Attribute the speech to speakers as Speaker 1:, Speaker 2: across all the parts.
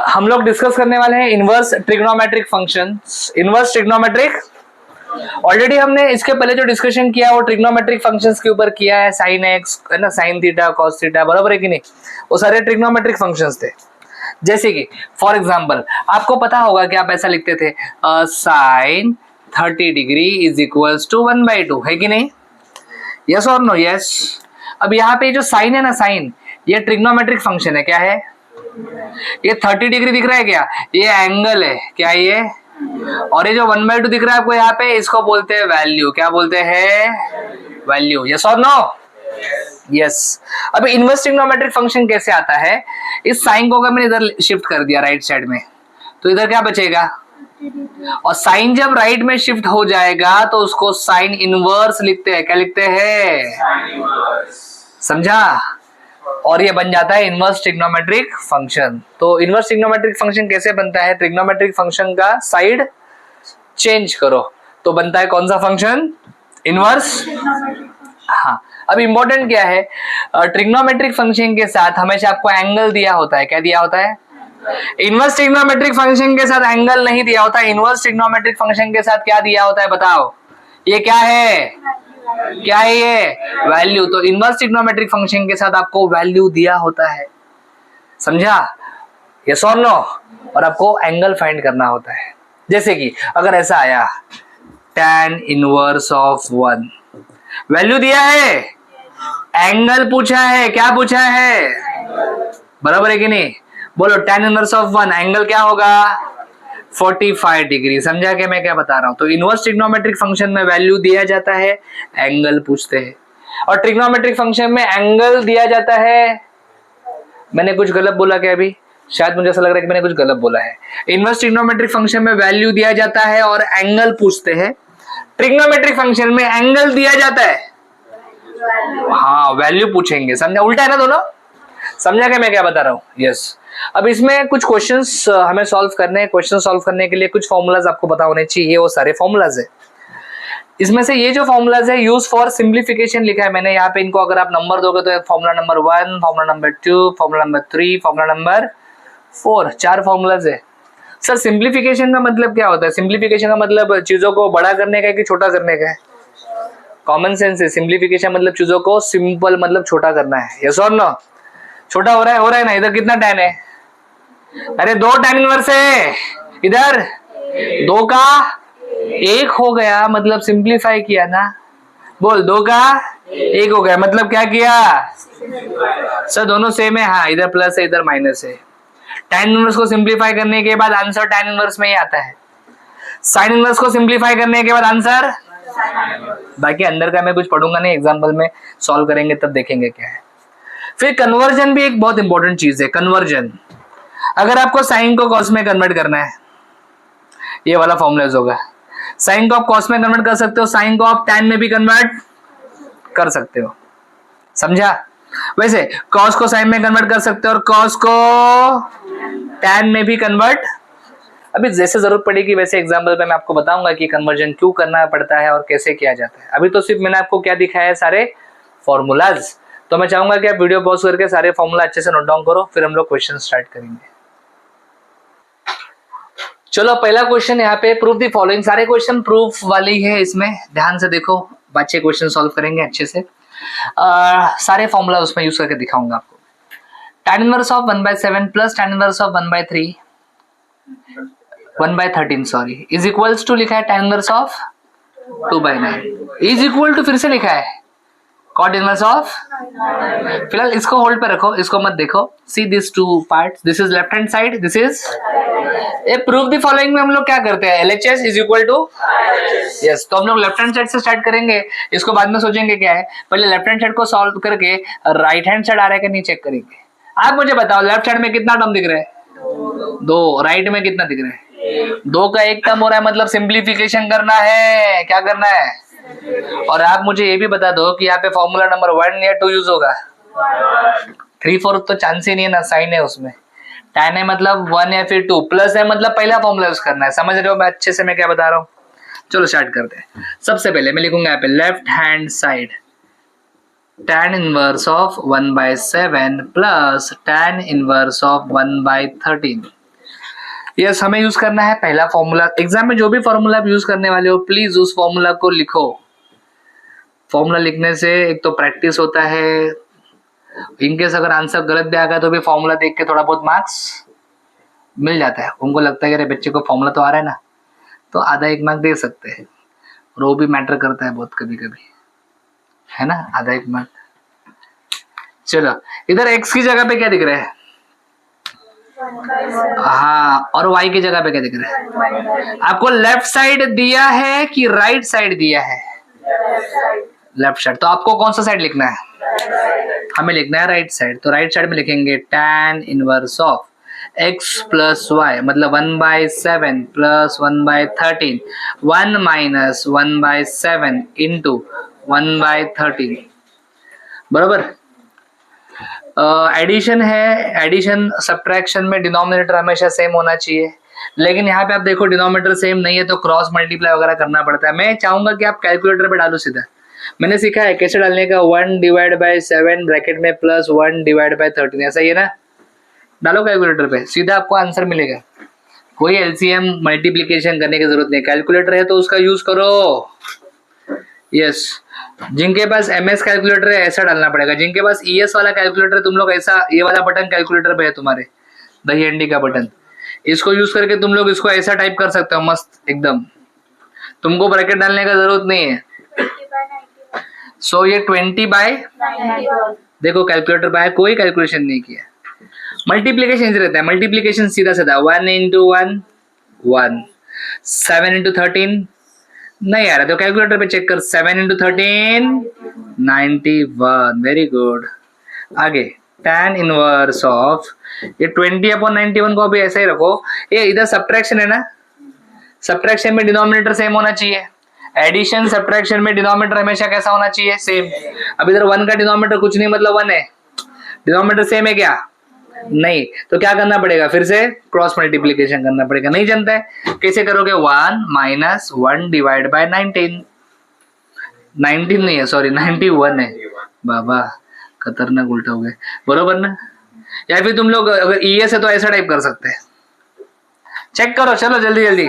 Speaker 1: हम लोग डिस्कस करने वाले हैं inverse trigonometric functions. Inverse trigonometric already हमने इसके पहले जो डिस्कशन किया वो ट्रिग्नोमेट्रिक फंक्शंस के ऊपर किया है, साइन एक्स है ना, साइन थीटा, कॉस थीटा, बराबर है कि नहीं। वो सारे ट्रिग्नोमेट्रिक फंक्शंस थे। जैसे कि फॉर एग्जांपल आपको पता होगा कि आप ऐसा लिखते थे sine 30 degree is equals to 1/2, है कि नहीं? यस और नो? यस। अब यहाँ पे जो साइन है ना, साइन ये ट्रिग्नोमेट्रिक फंक्शन है। क्या है ये? 30 डिग्री दिख रहा है क्या? ये एंगल है क्या ये? और ये जो 1/2 दिख रहा है आपको यहाँ पे, इसको बोलते हैं वैल्यू। क्या बोलते हैं? वैल्यू। यस और नो? यस। अब इनवर्स ट्रिग्नोमेट्रिक फंक्शन कैसे आता है? इस साइन को अगर मैंने इधर शिफ्ट कर दिया राइट साइड में, तो इधर क्या बचेगा? और साइन जब राइट में शिफ्ट हो जाएगा तो उसको साइन इनवर्स लिखते हैं। क्या लिखते हैं? समझा? और ये बन जाता है इनवर्स ट्रिग्नोमेट्रिक फंक्शन। तो इनवर्स ट्रिग्नोमेट्रिक फंक्शन कैसे बनता है? ट्रिग्नोमेट्रिक फंक्शन का साइड चेंज करो तो बनता है कौन सा फंक्शन? इनवर्स। हाँ, अब इंपॉर्टेंट क्या है, ट्रिग्नोमेट्रिक फंक्शन के साथ हमेशा आपको एंगल दिया होता है। क्या दिया होता है? इनवर्स ट्रिग्नोमेट्रिक फंक्शन के साथ एंगल नहीं दिया होता। इनवर्स ट्रिग्नोमेट्रिक फंक्शन के साथ क्या दिया होता है बताओ? ये क्या है? क्या है ये? वैल्यू। तो इनवर्स ट्रिग्नोमेट्रिक फंक्शन के साथ आपको वैल्यू दिया होता है। समझा? यस और नो? और आपको एंगल फाइंड करना होता है। जैसे कि अगर ऐसा आया tan इनवर्स ऑफ 1, वैल्यू दिया है, एंगल पूछा है। क्या पूछा है? बराबर है कि नहीं? बोलो tan इनवर्स ऑफ 1 एंगल क्या होगा? 45 डिग्री। समझा कि मैं क्या बता रहा हूं? तो इनवर्स ट्रिग्नोमेट्रिक फंक्शन में वैल्यू दिया जाता है, एंगल पूछते हैं। और ट्रिग्नोमेट्रिक फंक्शन में एंगल दिया जाता है। मैंने कुछ गलत बोला क्या अभी? शायद मुझे ऐसा लग रहा है कि मैंने कुछ गलत बोला है। इनवर्स ट्रिग्नोमेट्रिक फंक्शन में वैल्यू दिया जाता है और एंगल पूछते हैं। ट्रिग्नोमेट्रिक फंक्शन में एंगल दिया जाता है, हाँ वैल्यू पूछेंगे। समझा? उल्टा है ना दोनों? समझा क्या मैं क्या बता रहा हूँ? यस। अब इसमें कुछ क्वेश्चंस हमें सॉल्व करने हैं। क्वेश्चन सॉल्व करने के लिए कुछ फॉर्मूलाज आपको पता होने चाहिए। वो सारे फॉर्मूलाज है। इसमें से ये जो फॉर्मूलाज है यूज फॉर सिंप्लीफिकेशन लिखा है मैंने यहाँ पे। इनको अगर आप नंबर दोगे तो formula number 1, formula number 2, formula number 3, formula number 4, 4 formulas है। सर सिंप्लीफिकेशन का मतलब क्या होता है? सिंप्लीफिकेशन का मतलब चीजों को बड़ा करने का है कि छोटा करने का है? कॉमन सेंस है। सिंप्लीफिकेशन मतलब चीजों को सिंपल मतलब छोटा करना है। यस और नो? छोटा हो रहा है ना? इधर कितना tan है? अरे 2 tan इनवर्स है। इधर 2 का 1 हो गया, मतलब सिंप्लीफाई किया ना। बोल 2 का 1 हो गया, मतलब क्या किया? सर दोनों सेम है। हाँ, इधर प्लस है इधर माइनस है। tan इनवर्स को सिंप्लीफाई करने के बाद आंसर tan इनवर्स में ही आता है। sin इनवर्स को सिंप्लीफाई करने के बाद आंसर, बाकी अंदर का मैं कुछ पढ़ूंगा नहीं, एग्जाम्पल में सॉल्व करेंगे तब देखेंगे क्या है। फिर कन्वर्जन भी एक बहुत इंपॉर्टेंट चीज है। कन्वर्जन, अगर आपको साइन को कॉस में कन्वर्ट करना है, ये वाला फॉर्मूला होगा। साइन को आप कॉस में कन्वर्ट कर सकते हो, साइन को आप tan में भी कन्वर्ट कर सकते हो। समझा? वैसे कॉस को साइन में कन्वर्ट कर सकते हो और कॉस को tan में भी कन्वर्ट। अभी जैसे जरूरत पड़ेगी वैसे एग्जाम्पल पे मैं आपको बताऊंगा कि कन्वर्जन क्यों करना पड़ता है और कैसे किया जाता है। अभी तो सिर्फ मैंने आपको क्या दिखाया है, सारे फॉर्मूलाज। तो मैं चाहूंगा कि आप वीडियो पॉज करके सारे फॉर्मूला अच्छे से नोट डाउन करो, फिर हम लोग क्वेश्चन स्टार्ट करेंगे। चलो पहला क्वेश्चन यहाँ पे, प्रूफ द फॉलोइंग। सारे क्वेश्चन प्रूफ वाले ही है, इसमें ध्यान से देखो, बच्चे क्वेश्चन सॉल्व करेंगे अच्छे से। सारे फॉर्मूला उसमें यूज करके दिखाऊंगा आपको। tan inverse of 1/7 plus tan inverse of 1/13 sorry is equals to लिखा है tan inverse of 2/9 is equal to फिर से लिखा है cot इनवर्स ऑफ। फिलहाल इसको होल्ड पे रखो, इसको मत देखो। See this two parts, this is left hand side, this is a proof the following में हम लोग क्या करते हैं, LHS is equal to yes. तो हम लोग लेफ्ट हैंड साइड से स्टार्ट करेंगे, इसको बाद में सोचेंगे क्या है। पहले लेफ्ट हैंड साइड को सॉल्व करके राइट हैंड साइड आ रहा है कि नहीं चेक करेंगे। आप मुझे बताओ लेफ्ट साइड में कितना टर्म दिख रहा है? 2। राइट में कितना दिख रहा है? 2 का 1 टर्म हो रहा है, मतलब सिंप्लीफिकेशन करना है। क्या करना है? और आप मुझे ये भी बता दो कि यहाँ पे फॉर्मूला नंबर 1 या 2 यूज होगा? 3/4 तो चांस ही नहीं है ना, साइन है उसमें। tan है मतलब 1 या फिर 2, प्लस है मतलब पहला फॉर्मूला यूज करना है। समझ रहे हो मैं अच्छे से मैं क्या बता रहा हूँ? चलो स्टार्ट करते हैं। सबसे पहले मैं लिखूंगा यहाँ पे left hand side tan inverse of 1/7 plus tan inverse of 1/13 yes, हमें यूज करना है पहला फॉर्मूला। एग्जाम में जो भी फॉर्मूला आप यूज करने वाले हो प्लीज उस फॉर्मूला को लिखो। फॉर्मूला लिखने से एक तो प्रैक्टिस होता है, इनकेस अगर आंसर गलत भी आ गया तो भी फॉर्मूला देख के थोड़ा बहुत मार्क्स मिल जाता है। उनको लगता है कि अरे बच्चे को फॉर्मूला तो आ रहा है ना, तो आधा 1 मार्क दे सकते हैं। और वो भी मैटर करता है बहुत कभी कभी, है ना, आधा 1 मार्क। चलो इधर x की जगह पे क्या दिख रहा है? हाँ, और y की जगह पे क्या दिख रहा है? आपको लेफ्ट साइड दिया है कि राइट साइड दिया है? Left side. तो आपको कौन सा साइड लिखना है? हमें लिखना है राइट साइड। तो राइट साइड में लिखेंगे tan inverse of x plus y, मतलब 1/7 प्लस 1/13, 1 माइनस 1/7 इंटू 1/13, बराबर। एडिशन है, एडिशन सब्ट्रैक्शन में डिनोमिनेटर हमेशा सेम होना चाहिए, लेकिन यहाँ पे आप देखो डिनोमिनेटर सेम नहीं है तो क्रॉस मल्टीप्लाई वगैरह करना पड़ता है। मैं चाहूंगा कि आप कैलकुलेटर पे डालो सीधा। मैंने सीखा है कैसे डालने का, 1/7 ब्रैकेट में प्लस 1/13, ऐसा ही है ना। डालो कैलकुलेटर पे, सीधा आपको आंसर मिलेगा। कोई एलसीएम मल्टीप्लिकेशन करने की जरूरत नहीं, कैलकुलेटर है तो उसका यूज करो। यस, जिनके पास एमएस कैलकुलेटर है ऐसा डालना पड़ेगा, जिनके पास ईएस वाला कैलकुलेटर है तुम लोग ऐसा, ये वाला बटन कैलकुलेटर पे है तुम्हारे, दही अंडी का बटन, इसको यूज करके तुम लोग इसको ऐसा टाइप कर सकते हो मस्त एकदम, तुमको ब्रैकेट डालने का जरूरत नहीं है। सो ये 20/91, देखो कैलकुलेटर पे है, कोई कैलकुलेशन नहीं किया। मल्टीप्लीकेशन रहता है, मल्टीप्लीकेशन सीधा सीधा 1 into 1 1, 7 into 13 नहीं आ रहा तो कैलकुलेटर पे चेक कर, 7 into 13 91, वेरी गुड। आगे tan इनवर्स ऑफ, ये 20/91 को भी ऐसा ही रखो। ये इधर सब्ट्रैक्शन है ना, सब्ट्रैक्शन में डिनोमिनेटर सेम होना चाहिए। एडिशन सब्ट्रैक्शन में डिनोमिनेटर हमेशा कैसा होना चाहिए? सेम। अब इधर 1 का डिनोमिनेटर कुछ नहीं मतलब 1 है, डिनोमिनेटर सेम है क्या? नहीं, तो क्या करना पड़ेगा? फिर से क्रॉस मल्टीप्लिकेशन करना पड़ेगा। नहीं जानता है कैसे करोगे? 1 माइनस 1 डिवाइड बाय 19, 19 नहीं है सॉरी 91 है बाबा, खतरनाक उल्टा हो गया, बरोबर ना। या फिर तुम लोग अगर ईएस है तो ऐसा टाइप कर सकते हैं, चेक करो। चलो जल्दी जल्दी।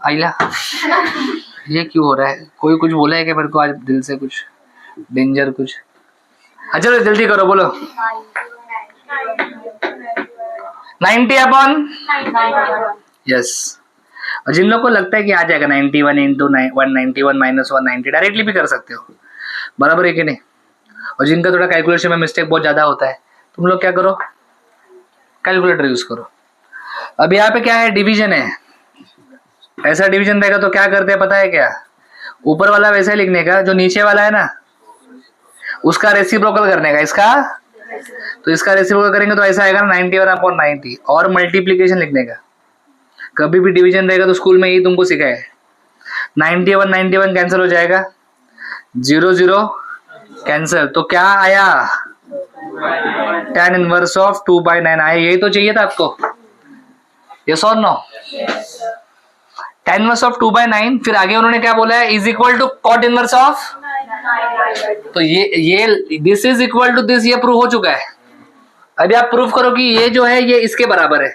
Speaker 1: आइला ये क्यों हो रहा है? कोई कुछ बोला है क्या मेरे को आज दिल से? कुछ डेंजर कुछ? अच्छा चलो जल्दी करो, बोलो। 90/, यस। और जिन लोगों को लगता है कि आ जाएगा 91 इंटू 191 माइनस 190, डायरेक्टली भी कर सकते हो, बराबर है कि नहीं। और जिनका थोड़ा कैलकुलेशन में मिस्टेक बहुत ज्यादा होता है, तुम लोग क्या करो, कैलकुलेटर यूज करो। अब यहाँ पे क्या है? डिवीजन है। ऐसा डिवीजन रहेगा तो क्या करते हैं पता है क्या? ऊपर वाला वैसे लिखने का, जो नीचे वाला है ना उसका रेसिप्रोकल करने का, इसका तो इसका रेसिप्रोकल करेंगे तो ऐसा आएगा 91/90, और मल्टीप्लीकेशन लिखने का। कभी भी डिवीजन रहेगा तो स्कूल में ही तुमको सिखाया है। 91 कैंसिल हो जाएगा, 0 0 कैंसिल, तो क्या आया? tan इनवर्स ऑफ 2/9 आया। यही तो चाहिए था आपको, यस और नो? tan इनवर्स ऑफ 2/9, फिर आगे उन्होंने क्या बोला है? Is equal to cot inverse of, तो ये this is equal to this, ये प्रूव हो चुका है। अभी आप प्रूव करो कि ये जो है ये इसके बराबर है।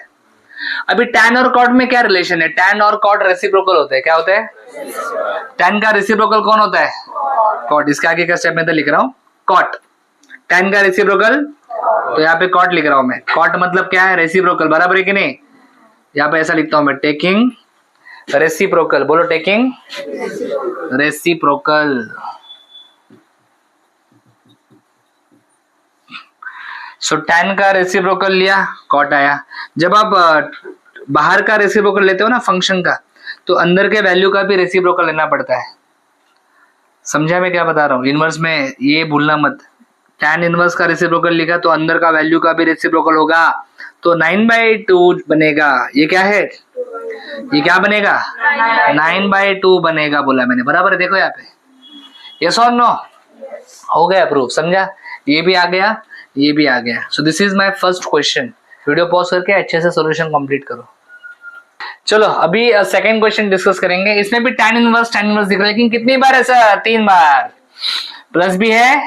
Speaker 1: अभी tan और cot में क्या रिलेशन है? tan और cot रेसिप्रोकल होते हैं। क्या होते हैं? tan का रेसिप्रोकल कौन होता है? cot। इसके आगे का स्टेप में तो लिख रहा हूं cot, tan का रेसिप्रोकल, तो यहाँ पे cot लिख रहा हूं मैं। cot मतलब क्या है? रेसिप्रोकल, बराबर है कि नहीं। यहाँ पे ऐसा लिखता हूं मैं, टेकिंग रेसिप्रोकल, बोलो टेकिंग रेसिप्रोकल। सो tan का रेसिप्रोकल लिया, cot आया। जब आप बाहर का रेसिप्रोकल लेते हो ना फंक्शन का, तो अंदर के वैल्यू का भी रेसिप्रोकल लेना पड़ता है। समझा मैं क्या बता रहा हूँ? इनवर्स में ये भूलना मत, tan इनवर्स का रेसिप्रोकल लिखा तो अंदर का वैल्यू का भी रेसिप्रोकल होगा, तो 9/2 बनेगा। ये क्या है? ये क्या बनेगा? 9/2 बनेगा, बोला मैंने, बराबर है। देखो यहाँ पे, यस और नो? हो गया प्रूफ, समझा? ये भी आ गया, ये भी आ गया। So this is my first question. Video pause करके अच्छे से सॉल्यूशन कंप्लीट करो। चलो अभी सेकंड क्वेश्चन डिस्कस करेंगे। इसमें भी tan इनवर्स दिख रहा है, लेकिन कितनी बार ऐसा? 3 बार। प्लस भी है,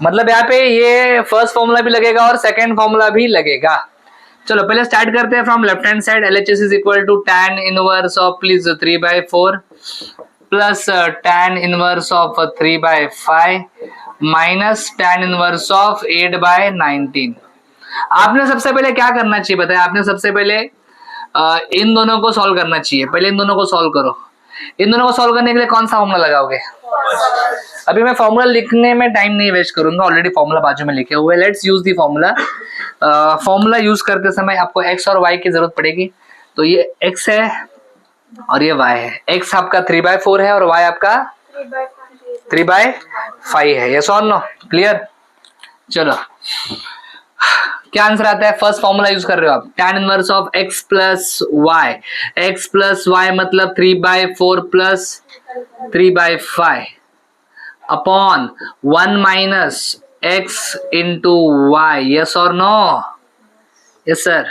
Speaker 1: मतलब यहाँ पे ये फर्स्ट फॉर्मूला भी लगेगा और सेकंड फॉर्मूला भी लगेगा। चलो पहले स्टार्ट करते हैं from left hand side. LHS is equal to tan inverse of please 3/4 plus tan inverse of 3/5 minus tan inverse of 8/19. आपने सबसे पहले क्या करना चाहिए बताया? आपने सबसे पहले इन दोनों को सॉल्व करना चाहिए. पहले इन दोनों को सॉल्व करो. इन दोनों को सॉल्व करने के लिए कौन सा फॉर्मूला लगाओगे? अभी मैं फॉर्मूला लिखने में टाइम नहीं वेस्ट करूंगा, ऑलरेडी फॉर्मूला बाजू में लिखे हुए. Let's use the formula. Formula use करते समय आपको x और y की जरूरत पड़ेगी. तो ये x है और ये y है. x आपका 3/4 है और y आपका 3/5 है. यस और नो? क्लियर? चलो क्या आंसर आता है? फर्स्ट फॉर्मूला यूज कर रहे हो आप. tan inverse of x plus y. x plus y मतलब 3/4 plus 3/5 upon 1 minus x into y. Yes और नो? Yes sir.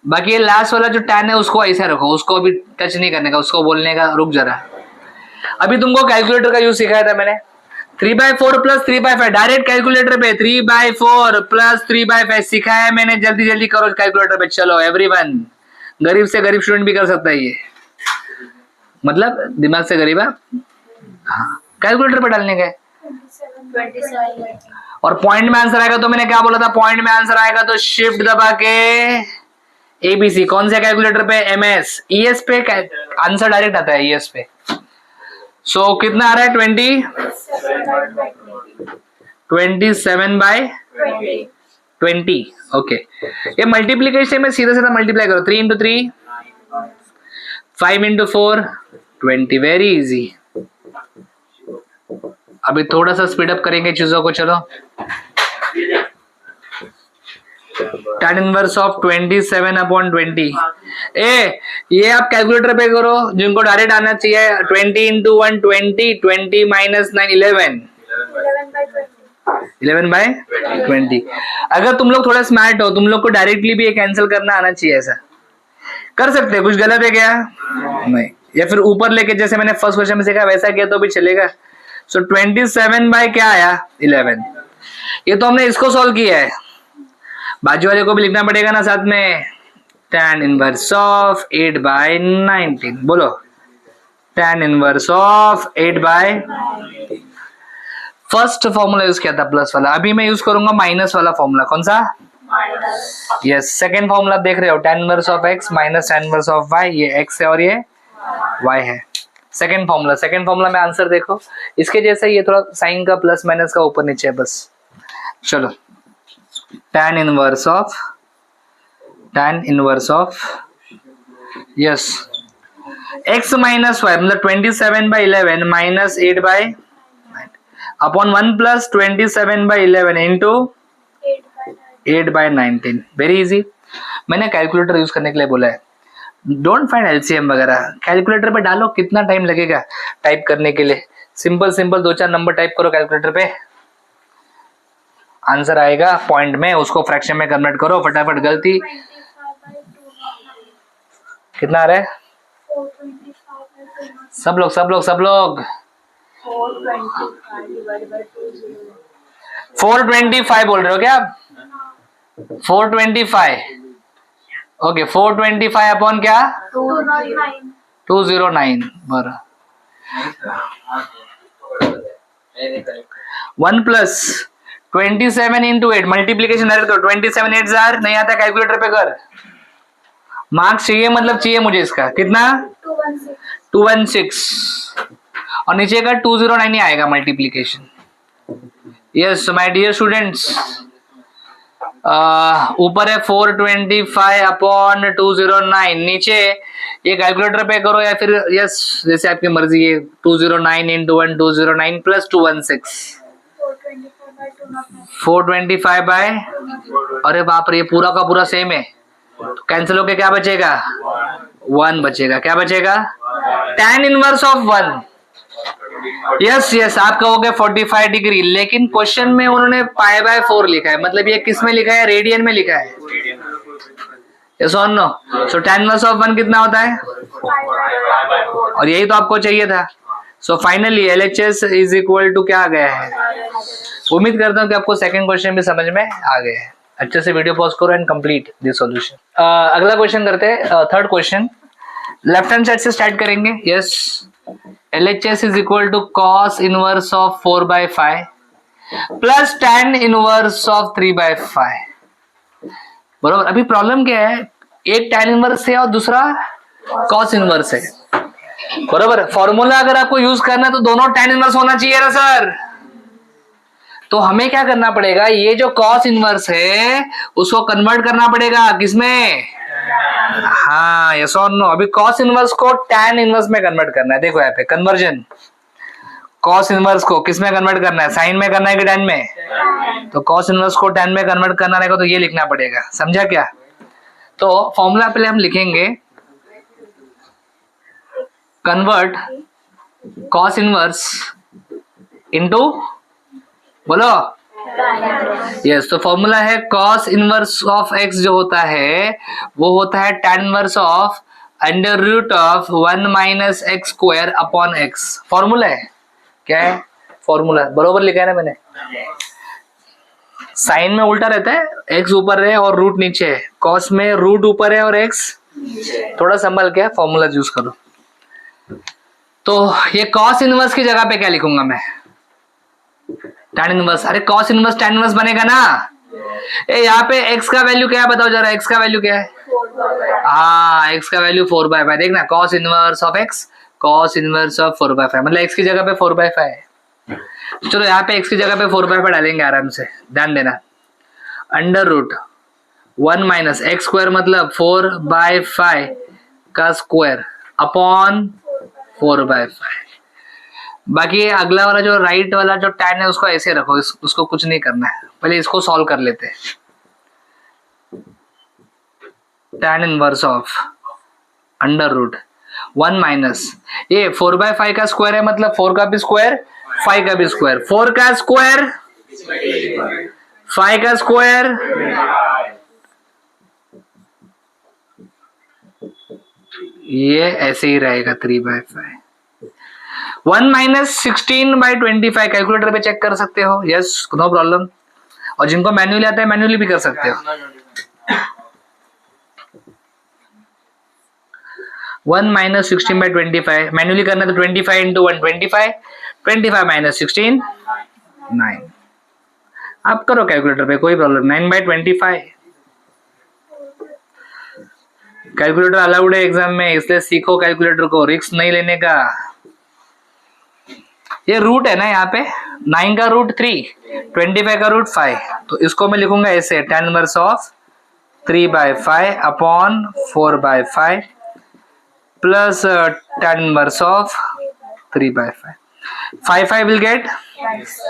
Speaker 1: बाकी ये लास्ट वाला जो tan है उसको ऐसे रखो, उसको अभी टच नहीं करने का, उसको बोलने का रुक जरा. अभी तुमको कैलकुलेटर का यूज सिखाया था मैंने. 3/4 प्लस 3/5 डायरेक्ट कैलकुलेटर पे 3/4 प्लस 3/5 सिखाया है मैंने. जल्दी जल्दी करो कैलकुलेटर पे. चलो एवरीवन, गरीब से गरीब स्टूडेंट भी कर सकता है ये, मतलब दिमाग से गरीब है. हाँ, कैलकुलेटर पे डालने का. और पॉइंट में आंसर आएगा तो मैंने क्या बोला था? पॉइंट में आंसर आएगा तो शिफ्ट दबा के ABC. कौन से कैलकुलेटर पे? MS. ES पे आंसर डायरेक्ट आता है ES पे. सो कितना आ रहा है? 27/20. ओके. ये मल्टीप्लीकेशन में सीधा सीधा मल्टीप्लाई करो. 3 into 3 5 into 4 20. Very easy. अभी थोड़ा सा स्पीड अप करेंगे चीजों को. चलो tan इनवर्स ऑफ 27/20. ये आप कैलकुलेटर पे करो जिनको डायरेक्ट आना चाहिए. 20 into 1 20. 20 minus 9 11. 11/20. अगर तुम लोग थोड़ा स्मार्ट हो, तुम लोग को डायरेक्टली भी ये कैंसिल करना आना चाहिए. ऐसा कर सकते हैं. कुछ गलत है क्या? नहीं. या फिर ऊपर लेके जैसे मैंने फर्स्ट क्वेश्चन में सीखा वैसा किया तो भी चलेगा. सो 27 बाय क्या आया? 11. ये तो हमने इसको सॉल्व किया है. बाजू वाले को भी लिखना पड़ेगा ना साथ में. tan inverse of 8/19. बोलो tan inverse of 8/. First formula use किया था प्लस वाला. अभी मैं यूज करूंगा माइनस वाला फॉर्मूला. कौन सा? यस. सेकेंड फॉर्मूला देख रहे हो? tan inverse of x minus tan inverse of y. ये x है और ये y है. सेकेंड फॉर्मूला में आंसर देखो. इसके जैसे ये थोड़ा साइन का प्लस माइनस का ऊपर नीचे है बस. चलो tan inverse of yes x minus y मतलब 27/11 minus 8/9 upon 1 plus 27/11 into 8/19. Very easy. मैंने कैलकुलेटर यूज करने के लिए बोला है. डोंट फाइंड LCM वगैरह. कैलकुलेटर पे डालो. कितना टाइम लगेगा टाइप करने के लिए? सिंपल 2-4 नंबर टाइप करो कैलकुलेटर पे, आंसर आएगा पॉइंट में. उसको फ्रैक्शन में कन्वर्ट करो फटाफट. गलती कितना आ रहा है? सब लोग 425 बोल रहे हो क्या आप? 425. ओके. 425 अपॉन क्या? 209. बरं. 1 plus 27 into 8 multiplication direct. 27 8 jar नहीं आता कैलकुलेटर पे कर. मार्क्स चाहिए मतलब चाहिए मुझे. इसका कितना? 216 और नीचे का 209 ही आएगा multiplication. Yes my dear students. ऊपर है 425 अपॉन 209. नीचे ये कैलकुलेटर पे करो या फिर यस जैसे आपकी मर्जी है. 209 इंटू 1 209 प्लस 216 425 बाय. अरे बाप रे, ये पूरा का पूरा सेम है. कैंसिल होके क्या बचेगा? 1 बचेगा. क्या बचेगा? tan inverse of 1. यस आप कहोगे 45 डिग्री, लेकिन क्वेश्चन में उन्होंने π/4 लिखा है. मतलब ये किस में लिखा है? रेडियन में लिखा है. यस और no? So tan inverse of 1 कितना होता है? और यही तो आपको चाहिए था. So finally LHS is equal to क्या आ गया है? उम्मीद करता हूँ कि आपको सेकंड क्वेश्चन भी समझ में आ गया है. अच्छे से वीडियो पॉज करो एंड कंप्लीट दिस सॉल्यूशन। अगला क्वेश्चन करते हैं, third question. Left hand side से स्टार्ट करेंगे। Yes, LHS is equal to cos inverse of 4/5 plus tan inverse of 3/5। बरोबर। अभी प्रॉब्लम क्या है, एक tan इनवर्स है और दूसरा cos इनवर्स है। बरोबर। फॉर्मूला अगर आपको यूज करना है तो दोनों tan इनवर्स होना चाहिए ना सर। तो हमें क्या करना पड़ेगा, ये जो cos इनवर्स है उसको कन्वर्ट करना पड़ेगा किसमें, हाँ यस और नो। अभी cos इनवर्स को tan इनवर्स में कन्वर्ट करना है। देखो यहाँ पे कन्वर्जन, cos इनवर्स को किस में कन्वर्ट करना है, साइन में करना है कि tan में। तो cos इनवर्स को tan में कन्वर्ट करना रहेगा तो ये लिखना पड़ेगा, समझा क्या। तो फॉर्मूला पहले हम लिखेंगे, कन्वर्ट cos इनवर्स इनटू, बोलो यस। तो फॉर्मूला है cos इनवर्स ऑफ x जो होता है वो होता है tan inverse of under root of 1 minus x square upon x। Formula है, क्या है फॉर्मूला, बरोबर लिखा है ना मैंने। साइन में उल्टा रहता है, x ऊपर है और रूट नीचे है। cos में रूट ऊपर है और x थोड़ा संभल के फॉर्मूला यूज करो। तो ये cos इनवर्स की जगह पे क्या लिखूंगा मैं, tan इनवर्स। अरे cos इनवर्स tan इनवर्स बनेगा ना। यहाँ पे x का वैल्यू क्या है बताओ जरा, x का वैल्यू क्या है, हाँ x का वैल्यू 4/5। देखना cos inverse of x, cos inverse of 4/5, मतलब x की जगह पे 4/5 है। चलो यहाँ पे x की जगह पे 4/5 डालेंगे आराम से, ध्यान देना। Under root 1 minus x square मतलब 4/5 का स्क्वायर अपॉन 4/5। बाकी अगला वाला जो राइट वाला जो tan है उसको ऐसे रखो, उसको कुछ नहीं करना है। पहले इसको सॉल्व कर लेते हैं। tan inverse of under root 1 minus ये 4/5 का स्क्वायर है मतलब 4 का भी स्क्वायर 5 का भी स्क्वायर, 4 का स्क्वायर 5 का स्क्वायर, ये ऐसे ही रहेगा 3/5। 1 माइनस 16/25 कैलकुलेटर पे चेक कर सकते हो, यस नो प्रॉब्लम। और जिनको मैन्युअली आता है मैन्युअली भी कर सकते हो। 1 माइनस 16/25 मैन्युअली करना तो 25 इंटू 1 25, 25 माइनस 16 9। आप करो कैलकुलेटर पे, कोई प्रॉब्लम। 9/25 कैलकुलेटर अलाउड है एग्जाम में, इसलिए सीखो कैलकुलेटर को, रिस्क नहीं लेने का। ये रूट है ना यहाँ पे, 9 का रूट 3, 25 का रूट 5, तो इसको मैं लिखूंगा ऐसे, tan inverse of 3/5 upon 4/5 plus tan inverse of 3/5। 5 will get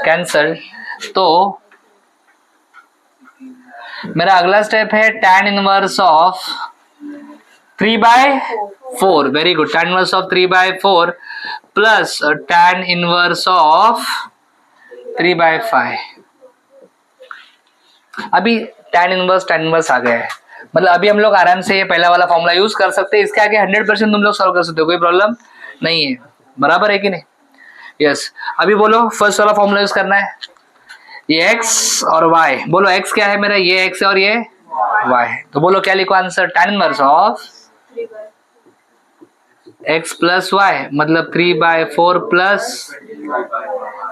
Speaker 1: cancel. तो मेरा अगला स्टेप है tan inverse of 3/4, very good. tan inverse of 3/4 plus tan inverse of 3/5। अभी tan इनवर्स आ गया है, मतलब अभी हम लोग आराम से ये पहला वाला फॉर्मूला यूज कर सकते हैं। इसके आगे 100% तुम लोग सॉल्व कर सकते हो, कोई प्रॉब्लम नहीं है, बराबर है कि नहीं। यस अभी बोलो फर्स्ट वाला फॉर्मूला यूज करना है, ये x और y। बोलो x क्या है मेरा, ये x है और ये y है। तो बोलो क्या लिखो answer, tan inverse of x plus y मतलब 3/4 plus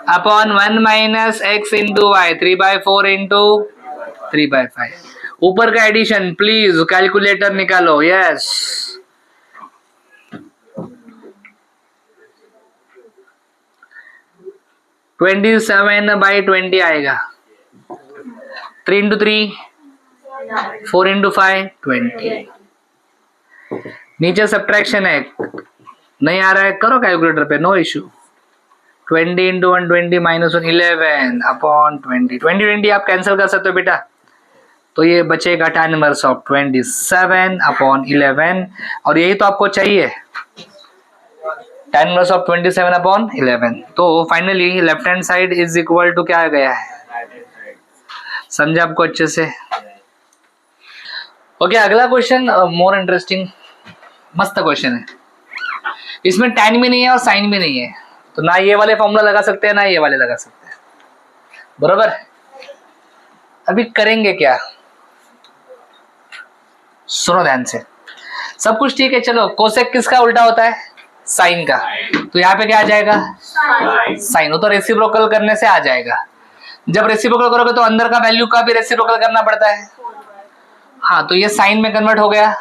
Speaker 1: upon 1 minus x into y, 3/4 into 3/5। ऊपर का एडिशन प्लीज कैलकुलेटर निकालो, यस 27/20 आएगा। 3 इंटू 3 4 इंटू 5 20। नीचे सब्ट्रैक्शन है, नहीं आ रहा है करो कैलकुलेटर पे, no issue. 20 into 1 20 minus 1 11 upon 20। 20 आप कैंसिल कर सकते हो बेटा, तो ये बचेगा tan इनवर्स ऑफ 27 अपॉन 11, और यही तो आपको चाहिए, tan इनवर्स ऑफ 27 अपॉन 11। तो finally left hand side is equal to क्या आ गया है, समझे आपको अच्छे से। ओके अगला क्वेश्चन मोर इंटरेस्टिंग, मस्त क्वेश्चन है। इसमें tan भी नहीं है और साइन भी नहीं है, तो ना ये वाले फॉर्मूला लगा सकते हैं ना ये वाले लगा सकते हैं, बरोबर। अभी करेंगे क्या, सुनो ध्यान से, सब कुछ ठीक है। चलो कोसेक किसका उल्टा होता है? साइन का। तो यहाँ पे क्या आ जाएगा? साइन। वो तो रेसिप्रोकल करने से आ जाएगा। जब रेसिप्रोकल करोगे तो अंदर का वैल्यू का भी रेसिप्रोकल करना पड़ता है। हाँ, तो ये साइन में कन्वर्ट हो गया।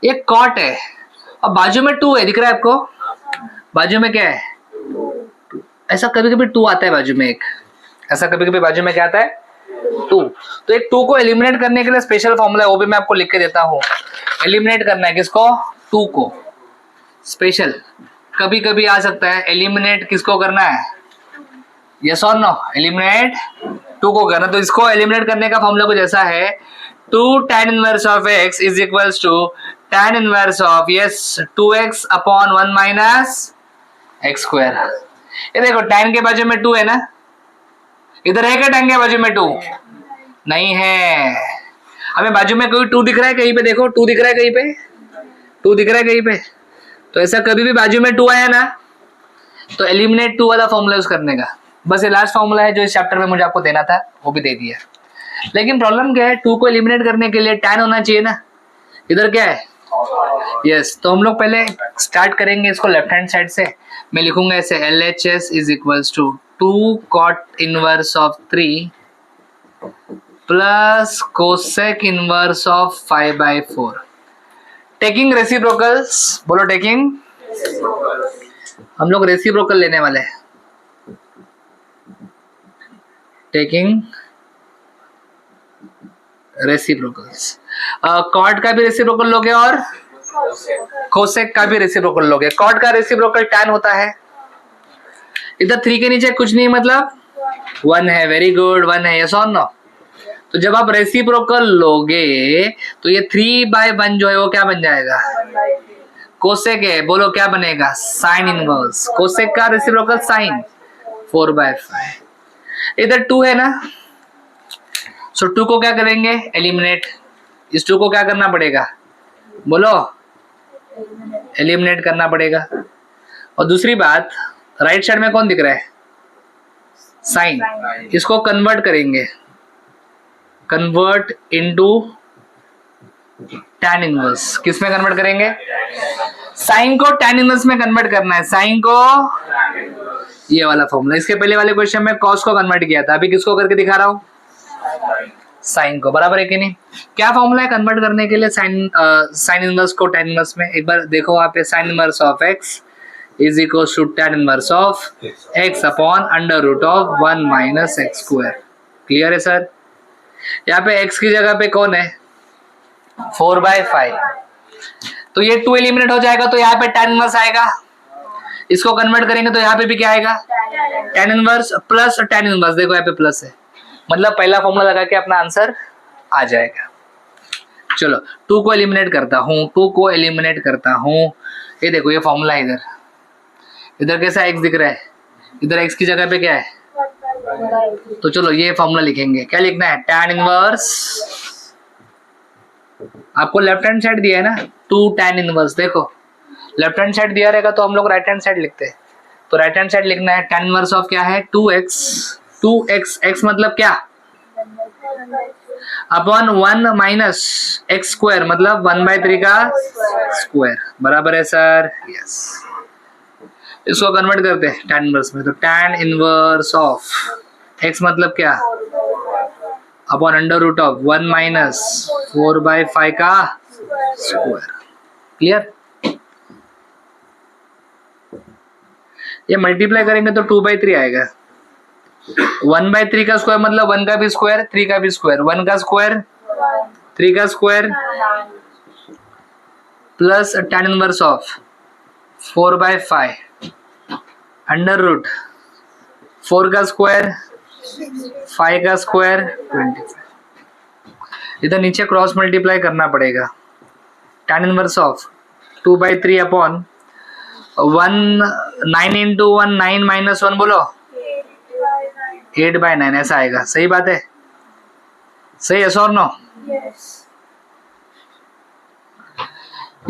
Speaker 1: ये कॉट है और बाजू में 2 है, दिख रहा है आपको? बाजू में क्या है? ऐसा कभी कभी 2 आता है बाजू में एक, ऐसा कभी कभी बाजू में क्या आता है? 2। तो एक 2 को एलिमिनेट करने के लिए स्पेशल फॉर्मूला है, वो भी मैं आपको लिख के देता हूँ। एलिमिनेट करना है किसको? 2 को। स्पेशल कभी कभी आ सकता है। एलिमिनेट किसको करना है? यस और नो? एलिमिनेट 2 को करना। तो इसको एलिमिनेट करने का फॉर्मूला कुछ ऐसा है, 2 tan inverse of x is equals to tan inverse of 2x upon 1 minus x square. ये देखो tan के बाजू में 2 है ना, इधर है क्या tan के बाजू में 2? नहीं है। हमें बाजू में कोई 2 दिख रहा है कहीं पे? देखो 2 दिख रहा है कहीं पे? 2 दिख रहा है कहीं पे? तो ऐसा कभी भी बाजू में 2 आया ना, तो एलिमिनेट 2 वाला फॉर्मूला यूज करने का। बस ये लास्ट फॉर्मूला है जो इस चैप्टर में मुझे आपको देना था, वो भी दे दिया। लेकिन प्रॉब्लम क्या है, 2 को एलिमिनेट करने के लिए tan होना चाहिए ना। इधर क्या है? यस। तो हम लोग पहले स्टार्ट करेंगे इसको लेफ्ट हैंड साइड से। मैं लिखूंगा ऐसे, LHS is equals to 2 cot inverse of 3 plus cosec inverse of 5/4। Taking reciprocals, बोलो टेकिंग। हम लोग रेसिप्रोकल लेने वाले हैं। Taking reciprocals. कॉट का भी रेसिप्रोकल लोगे और कोसेक का भी रेसिप्रोकल लोगे। कॉट का रेसिप्रोकल tan होता है। इधर 3 के नीचे कुछ नहीं, मतलब 1 है। वेरी गुड, 1 है। यस और नो? तो जब आप रेसिप्रोकल लोगे तो ये 3/1 जो है वो क्या बन जाएगा? कोसेक है। बोलो क्या बनेगा? Sine inverse. कोसेक का रेसिप्रोकल साइन 4/5। इधर 2 है ना, सो 2 को क्या करेंगे? एलिमिनेट। इस 2 को क्या करना पड़ेगा? बोलो, एलिमिनेट करना पड़ेगा। और दूसरी बात, राइट साइड में कौन दिख रहा है? साइन। इसको कन्वर्ट करेंगे, कन्वर्ट इनटू tan इनवर्स। किस में कन्वर्ट करेंगे? साइन को tan इनवर्स में कन्वर्ट करना है। साइन को, ये वाला फॉर्मूला। इसके पहले वाले क्वेश्चन में कॉस को कन्वर्ट किया था, अभी किसको करके दिखा रहा हूं? साइन को। बराबर है कि नहीं? क्या फॉर्मूला है कन्वर्ट करने के लिए साइन इनवर्स को tan इनवर्स में? एक बार देखो वहां पे, sine inverse of x is equal to tan inverse of x upon under root of 1 minus x square. Clear है सर? यहाँ पे x की जगह पे कौन है? 4/5। तो ये 2 एलिमिनेट हो जाएगा, तो यहाँ पे tan इनवर्स आएगा। इसको कन्वर्ट करेंगे तो यहाँ पे भी क्या आएगा? tan inverse plus tan inverse. देखो यहाँ पे प्लस है, मतलब पहला फॉर्मूला लगा के अपना आंसर आ जाएगा। चलो 2 को एलिमिनेट करता हूँ, 2 को एलिमिनेट करता हूँ। ये देखो ये फॉर्मूला है। इधर इधर कैसा x दिख रहा है? इधर x की जगह पे क्या है? तो चलो ये फॉर्मूला लिखेंगे। क्या लिखना है? tan inverse. आपको लेफ्ट हैंड साइड दिया है ना, 2 tan इनवर्स। देखो लेफ्ट हैंड साइड दिया रहेगा तो हम लोग राइट हैंड साइड लिखते हैं। तो राइट हैंड साइड लिखना है, tan इनवर्स ऑफ क्या है? 2x। x मतलब क्या? अपॉन 1 माइनस एक्स स्क्वायर, मतलब 1/3 का स्क्वायर। बराबर है सर? यस। इसको कन्वर्ट करते हैं tan इनवर्स में। तो tan इनवर्स ऑफ x मतलब क्या? Upon under root of 1 minus 4/5 का स्क्वायर। क्लियर? ये मल्टीप्लाई करेंगे तो 2/3 आएगा। 1/3 का स्क्वायर मतलब 1 का भी स्क्वायर, 3 का भी स्क्वायर। 1 का स्क्वायर, 3 का square plus tan inverse of 4/5 under root 4 का स्क्वायर, 5 का स्क्वायर 25। इधर नीचे क्रॉस मल्टीप्लाई करना पड़ेगा। tan inverse of 2/3 upon 1, 9 into 1 9 minus 1 बोलो 8/9 ऐसा आएगा। सही बात है? सही है और नो?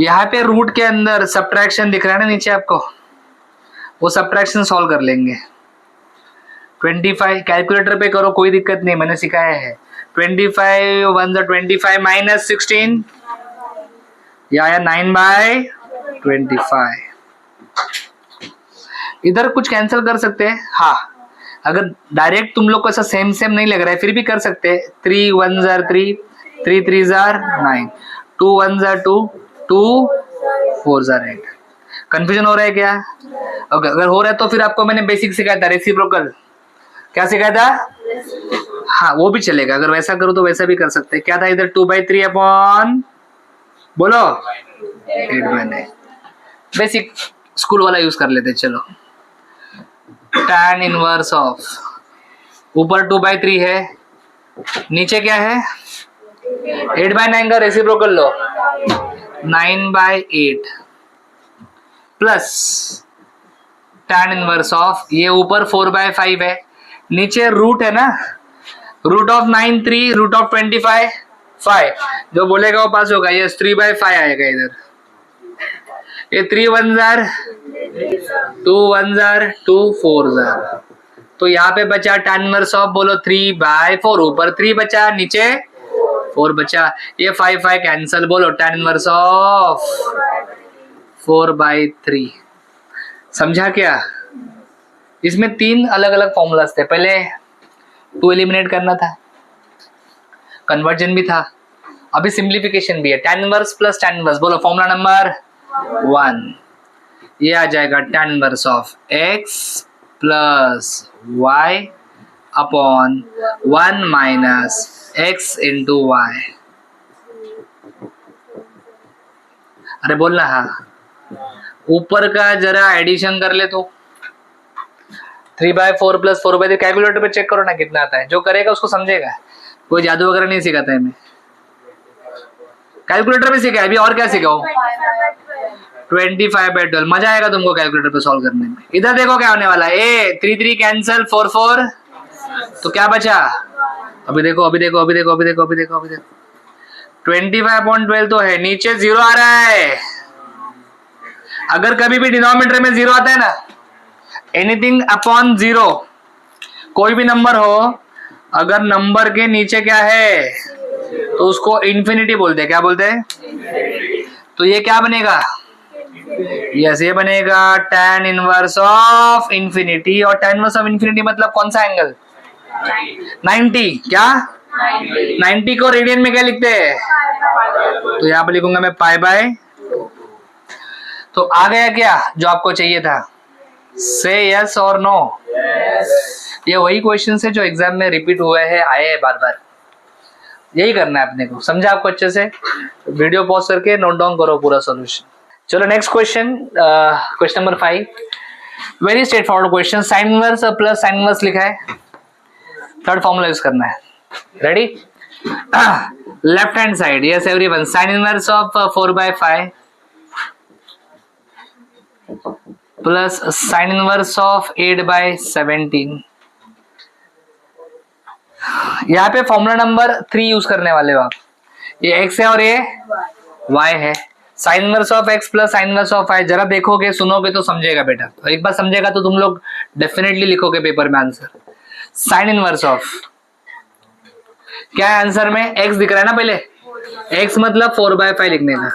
Speaker 1: यहाँ पे रूट के अंदर सब्ट्रैक्शन दिख रहा है ना नीचे आपको, वो सब्ट्रैक्शन सॉल्व कर लेंगे। 25 कैलकुलेटर पे करो, कोई दिक्कत नहीं, मैंने सिखाया है। 25 1 25 माइनस 16 या 9/25। इधर कुछ कैंसिल कर सकते हैं। हाँ, अगर डायरेक्ट तुम लोग को ऐसा सेम सेम नहीं लग रहा है फिर भी कर सकते हैं। 3 1 3, 3 3 9, 2 1 2, 2 4 8। कंफ्यूजन हो रहा है क्या? अगर हो रहा है तो फिर आपको मैंने बेसिक सिखाया था, रेसिप्रोकल। क्या सिखाया था? हाँ, वो भी चलेगा। अगर वैसा करो तो वैसा भी कर सकते हैं। क्या था इधर? 2/3 अपॉन बोलो 8/9। बेसिक स्कूल वाला यूज कर लेते। चलो, tan इनवर्स ऑफ, ऊपर 2/3 है, नीचे क्या है? 8/9 का reciprocal low, 9/8 plus tan inverse of, ये ऊपर 4/5 है, नीचे रूट है ना, रूट ऑफ 9 3, रूट ऑफ 25 5। जो बोलेगा वो पास होगा। ये 3/5 आएगा इधर। ये 3 1 2 1 2 4 तो यहाँ पे बचा tan इनवर्स ऑफ, बोलो 3/4। ऊपर 3 बचा, नीचे 4 बचा। ये 5 5 कैंसल, बोलो tan इनवर्स ऑफ 4/3। समझा क्या? इसमें 3 अलग अलग फॉर्मूलाज थे। पहले 2 एलिमिनेट करना था, कन्वर्जन भी था, अभी सिंप्लीफिकेशन भी है। tan inverse plus tan inverse, बोलो फॉर्मूला नंबर 1। ये आ जाएगा tan inverse of x plus y upon 1 minus x into y. अरे बोलना। हाँ, ऊपर का जरा एडिशन कर ले तो 3/4 प्लस 4/3। कैलकुलेटर पे चेक करो ना कितना आता है। जो करेगा उसको समझेगा। कोई जादू वगैरह नहीं सिखाता है मैं, कैलकुलेटर पे सीखा है। अभी और क्या सिखाओ? 25/12। मजा आएगा तुमको कैलकुलेटर पे सॉल्व करने में। इधर देखो क्या होने वाला है। ए 3 3 कैंसल, 4 4 तो क्या बचा? अभी देखो, अभी देखो, अभी देखो, अभी देखो, अभी देखो, अभी देखो। 25/12 तो है, नीचे 0 आ रहा है। अगर कभी भी डिनोमिनेटर में 0 आता है ना, एनीथिंग अपॉन 0, कोई भी नंबर हो, अगर नंबर के नीचे क्या है तो उसको इंफिनिटी बोलते हैं। क्या बोलते हैं? तो ये क्या बनेगा? यस, ये बनेगा tan इनवर्स ऑफ इंफिनिटी। और tan इनवर्स ऑफ इंफिनिटी मतलब कौन सा एंगल? 90। क्या 90 को रेडियन में क्या लिखते हैं? तो यहाँ पर लिखूंगा मैं π/। तो आ गया क्या जो आपको चाहिए था? से यस और नो। ये वही क्वेश्चन है जो एग्जाम में रिपीट हुए हैं, आए हैं बार बार। यही करना है अपने को। समझा आपको अच्छे से? वीडियो पॉज करके नोट डाउन करो पूरा सॉल्यूशन। चलो next question, question number 5। Very straight forward question. Sine inverse plus sine inverse लिखा है, थर्ड फॉर्मूला यूज करना है। Ready? Left hand side, yes everyone, sign inverse of 4/5 plus sign inverse of 8/17। यहाँ पे formula number 3 use करने वाले हो आप। ये x है और ये y है। Sine inverse of x plus sign inverse of y, जरा देखोगे सुनोगे तो समझेगा बेटा। और एक बार समझेगा तो तुम लोग डेफिनेटली लिखोगे पेपर में आंसर। साइन इनवर्स ऑफ क्या है आंसर में? x दिख रहा है ना पहले, x मतलब 4/5 लिखने का,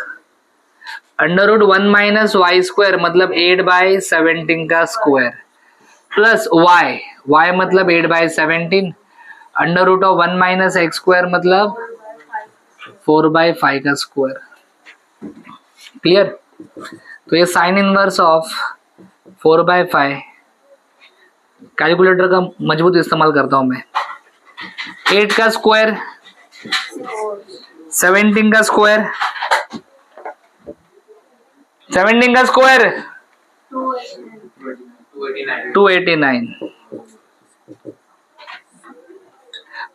Speaker 1: √1 माइनस वाई स्क्वायर मतलब 8/17 का स्क्वायर, प्लस y, y मतलब 8/17, √1 माइनस एक्स स्क्वायर मतलब 4/5 का स्क्वायर। क्लियर? तो ये साइन इनवर्स ऑफ 4/5, कैलकुलेटर का मजबूत इस्तेमाल करता हूं मैं। 8 का स्क्वायर, 17 का स्क्वायर, 17 का स्क्वायर 289,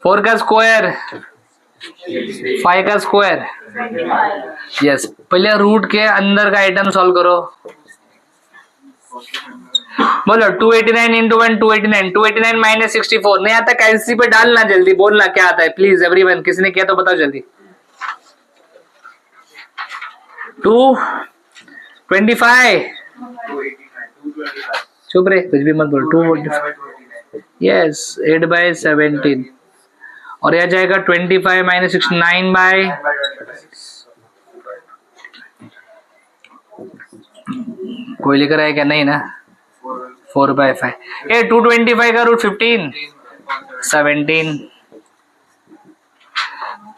Speaker 1: 4 का स्क्वायर 5 का स्क्वायर। यस, पहले रूट के अंदर का आइटम सॉल्व करो। बोलो 289 इंटू 1 289, 289 माइनस 64 नहीं आता। कैलसी पे डालना, जल्दी बोलना क्या आता है प्लीज एवरीवन। किसी ने किया तो बताओ जल्दी। 225, चुप रे, कुछ भी मत बोल। 2, यस 8/17 और यह जाएगा 25 माइनस 69 बाय कोई लिख रहा है क्या? नहीं ना, 4/5। ए 225 का रूट 15 17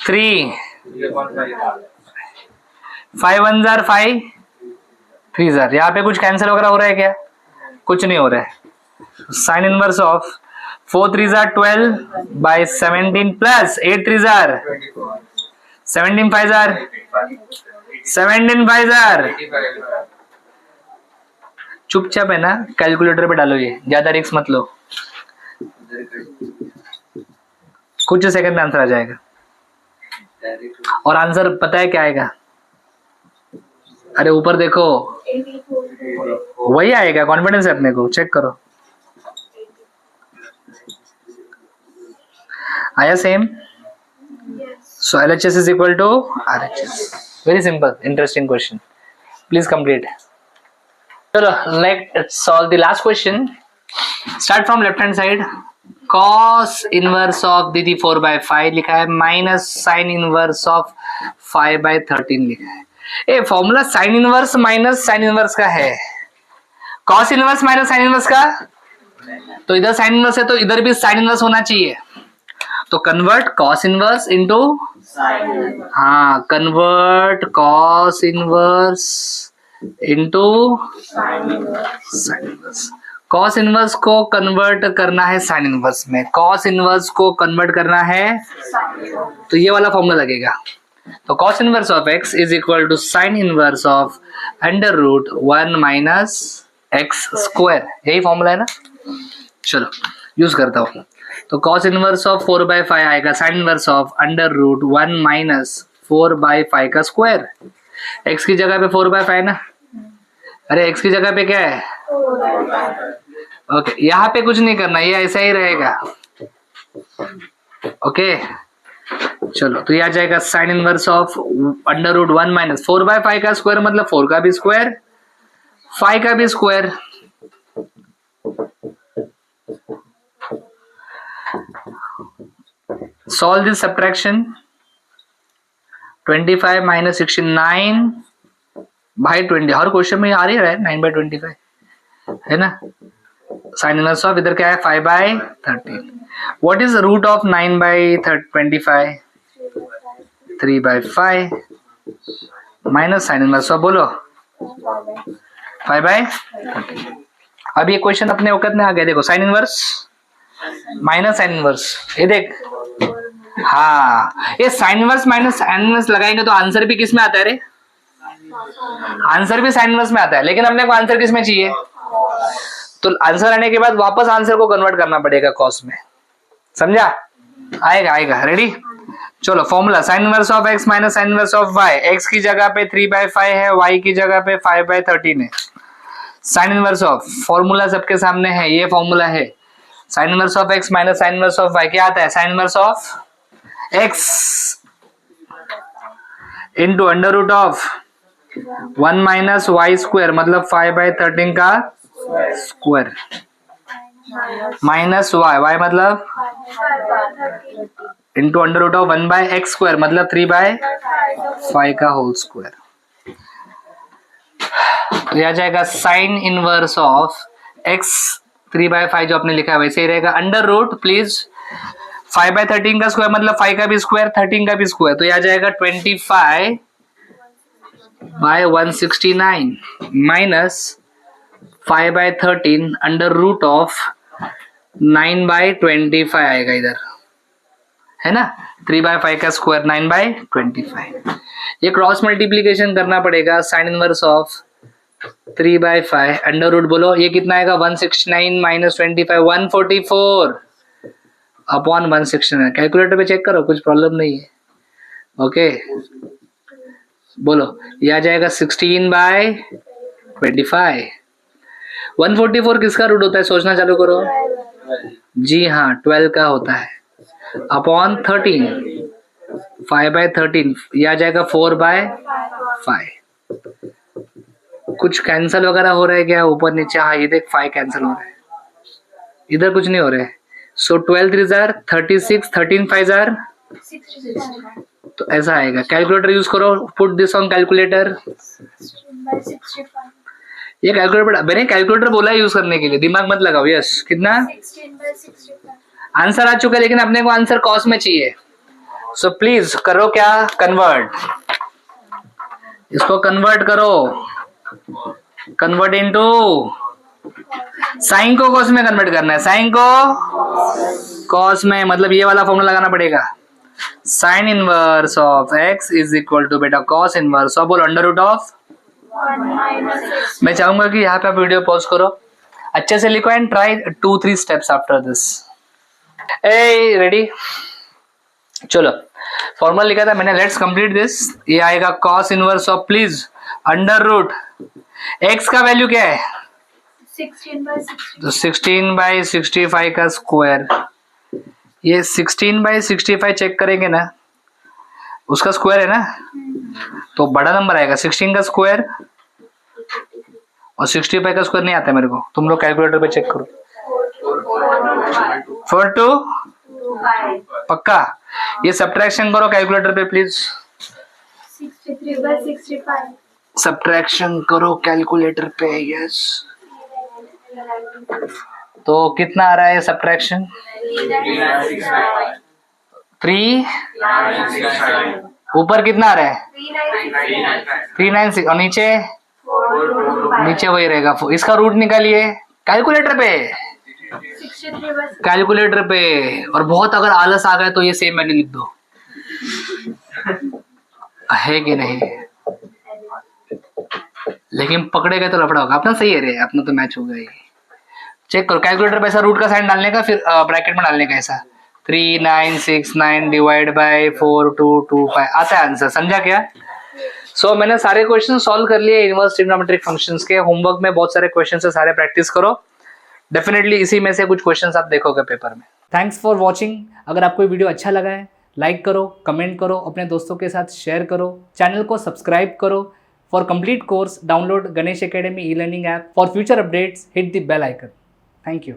Speaker 1: 3 5 1 जार 5 3 जार। यहाँ पे कुछ कैंसिल वगैरह हो रहा है क्या? कुछ नहीं हो रहा है। साइन इनवर्स ऑफ 4 3 जार 12 बाय 17 प्लस 8 3 जार 17 5 जार 17 5 जार। चुपचाप है ना, कैलकुलेटर पे डालो, ये ज्यादा रिस्क मत लो, कुछ सेकंड में आंसर आ जाएगा। और आंसर पता है क्या आएगा? अरे ऊपर देखो, वही आएगा, कॉन्फिडेंस है अपने को, चेक करो। आया same? So LHS is equal to RHS। Very simple, interesting question, please complete. चलो let's solve the last question. Start from left hand side. Cos inverse of दीदी 4/5 लिखा है, माइनस साइन इनवर्स ऑफ 5/13 लिखा है। A formula sine inverse minus sine inverse का है, cos inverse minus sine inverse का, तो इधर साइन इनवर्स है तो इधर भी साइन इनवर्स होना चाहिए। तो कन्वर्ट कॉस इनवर्स इनटू, हाँ convert cos inverse into sine inverse. Cos inverse को कन्वर्ट करना है साइन इनवर्स में, कॉस इनवर्स को कन्वर्ट करना है, तो ये वाला फॉर्मूला लगेगा। तो cos inverse of x is equal to sine inverse of under root 1 minus x square, यही फॉर्मूला है ना। चलो यूज करता हूँ। तो कॉस इनवर्स ऑफ 4/5 आएगा sine inverse of under root 1 minus 4/5 का स्क्वायर। x की जगह पे 4/5 ना, अरे x की जगह पे क्या है? ओके, यहाँ पे कुछ नहीं करना, ये ऐसा ही रहेगा। ओके चलो, तो ये आ जाएगा sine inverse of under root 1 minus 4/5 का स्क्वायर, मतलब 4 का भी स्क्वायर 5 का भी square. Solve this subtraction. 25 minus 69 by 20, her question में आ रही है 9/25 है ना। साइन इनवर्स ऑफ इधर क्या है 5/13। What is root of 9/25? 3/5 minus sine inverse of, बोलो 5/13। अब ये क्वेश्चन अपने वक्त में आ गया। देखो sign inverse minus sine inverse, ये देख, हाँ ये sign inverse minus sine inverse लगाएंगे तो आंसर भी किस में आता है रे? आंसर भी साइन इनवर्स में आता है, लेकिन हमने को आंसर किस में चाहिए? तो आंसर आने के बाद वापस आंसर को कन्वर्ट करना पड़ेगा कॉस में, समझा? आएगा आएगा, रेडी? चलो formula sine inverse of x minus sine inverse of y, x की जगह पे 3/5 है, y की जगह पे 5/13 है। साइन इनवर्स ऑफ, फॉर्मूला सबके सामने है, ये फॉर्मूला है। Sine inverse of x minus sine inverse of y क्या आता है? Sine inverse of x into under root of 1 minus y square, मतलब 5/13 का स्क्वायर माइनस y मतलब into under root of 1/x square, मतलब 3/5 का होल स्क्वायर। तो यह आ जाएगा साइन इनवर्स ऑफ x 3/5 जो आपने लिखा है वैसे ही रहेगा, अंडर रूट प्लीज 5/13 का स्क्वायर, मतलब 5 का भी स्क्वायर 13 का भी स्क्वायर, तो यह आ जाएगा 25/169 माइनस 5/13 अंडर रूट ऑफ 9/25 आएगा इधर, है ना। 3/5 का स्क्वायर 9/25, ये क्रॉस मल्टीप्लीकेशन करना पड़ेगा। Sine inverse of 3/5 under root, बोलो ये कितना आएगा? 169 माइनस 25 144 अपॉन 169। कैलकुलेटर पे चेक करो, कुछ प्रॉब्लम नहीं है। ओके बोलो, ये आ जाएगा 16/25। 144 किसका रूट होता है? सोचना चालू करो। जी हाँ 12 का होता है, अपॉन 13 5/13, यह आ जाएगा 4/5। कुछ कैंसिल वगैरह हो रहा है क्या ऊपर नीचे? हाँ ये देख 5 कैंसिल हो रहा है, इधर कुछ नहीं हो रहा है। सो 12 3 जार 36, 13 5 जार, तो ऐसा आएगा. कैलकुलेटर यूज करो, पुट दिस ऑन कैलकुलेटर. ये कैलकुलेटर, मैंने कैलकुलेटर बोला है यूज करने के लिए, दिमाग मत लगाओ. यस, कितना आंसर आ चुका है, लेकिन अपने को आंसर कॉस में चाहिए. सो प्लीज करो क्या, कन्वर्ट, इसको कन्वर्ट करो, कन्वर्ट इनटू साइन को कॉस में कन्वर्ट करना है. साइन को कॉस में, मतलब ये वाला फॉर्मूला लगाना पड़ेगा. Sine inverse of x is equal to बेटा कॉस इनवर्स ऑफ, बोल अंडर रूट ऑफ. मैं चाहूंगा कि यहाँ पे आप वीडियो पॉज करो, अच्छे से लिखो and try 2-3 steps after this. Already, चलो फॉर्मूला लिखा था मैंने, लेट्स कंप्लीट दिस. ये आएगा cos inverse of, please under root x का वैल्यू क्या है, 16/65 का स्क्वायर. ये 16/65 चेक करेंगे ना, उसका स्क्वायर है ना, तो बड़ा नंबर आएगा. 16 का स्क्वायर और 65 का स्क्वायर नहीं आता मेरे को, तुम लोग कैलकुलेटर पे चेक करो. 4-2 पक्का. ये सब्ट्रैक्शन करो कैलकुलेटर पे प्लीज,
Speaker 2: 63/65
Speaker 1: सब्ट्रैक्शन करो कैलकुलेटर पे. यस, तो कितना आ रहा है सब्ट्रैक्शन, 3. ऊपर कितना आ रहा है 396 और नीचे वही रहेगा. इसका रूट निकालिए कैलकुलेटर पे, कैलकुलेटर पे. और बहुत अगर आलस आ गया तो ये सेम वैल्यू लिख दो, है कि नहीं. लेकिन पकड़े गए तो लफड़ा होगा. अपना सही है रे, अपना तो मैच हो गया. ये चेक करो कैलकुलेटर पे, ऐसा रूट का साइन डालने का, फिर ब्रैकेट में डालने का, ऐसा 3969 डिवाइड बाय 4225 आता है आंसर. समझा क्या. सो मैंने सारे क्वेश्चन सॉल्व कर लिए इनवर्स ट्रिग्नोमेट्रिक फंक्शंस के. होमवर्क में बहुत सारे क्वेश्चन है, सारे प्रैक्टिस करो. डेफिनेटली इसी में से कुछ क्वेश्चंस आप देखोगे पेपर में. Thanks for watching. अगर आपको वीडियो अच्छा लगा है, लाइक करो, कमेंट करो, अपने दोस्तों के साथ शेयर करो, चैनल को सब्सक्राइब करो. For complete course download Ganesh academy e learning app. For future updates hit the bell icon. Thank you.